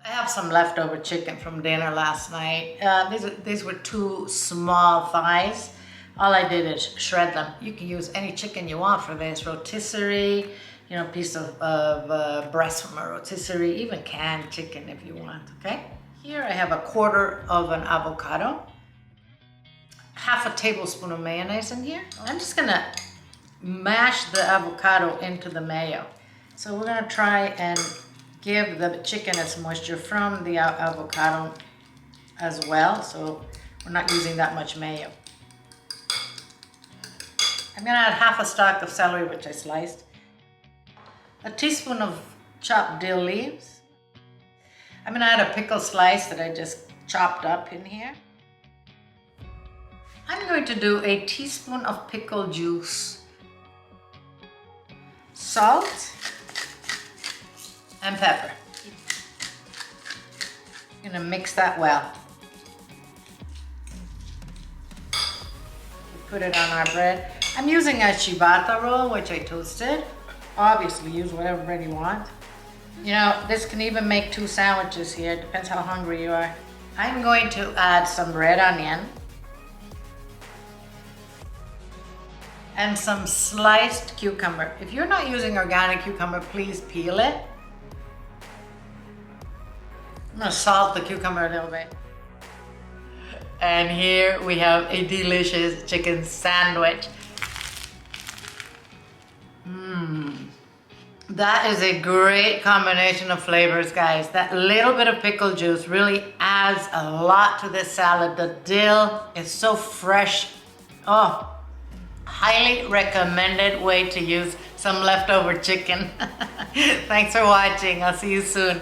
I have some leftover chicken from dinner last night. These were two small thighs. All I did is shred them. You can use any chicken you want for this. Rotisserie, you know, piece of breast from a rotisserie, even canned chicken if you want, okay? Here I have a quarter of an avocado, half a tablespoon of mayonnaise in here. I'm just gonna mash the avocado into the mayo. So we're gonna try and give the chicken its moisture from the avocado as well, so we're not using that much mayo. I'm gonna add half a stalk of celery, which I sliced, a teaspoon of chopped dill leaves. I'm gonna add a pickle slice that I just chopped up in here. I'm going to do a teaspoon of pickle juice, salt, and pepper. I'm gonna mix that well. We put it on our bread. I'm using a ciabatta roll, which I toasted. Obviously, use whatever bread you want. You know, this can even make 2 sandwiches here. It depends how hungry you are. I'm going to add some red onion and some sliced cucumber. If you're not using organic cucumber, please peel it. I'm gonna salt the cucumber a little bit. And here we have a delicious chicken sandwich. That is a great combination of flavors, guys. That little bit of pickle juice really adds a lot to this salad. The dill is so fresh. Oh, highly recommended way to use some leftover chicken. Thanks for watching. I'll see you soon.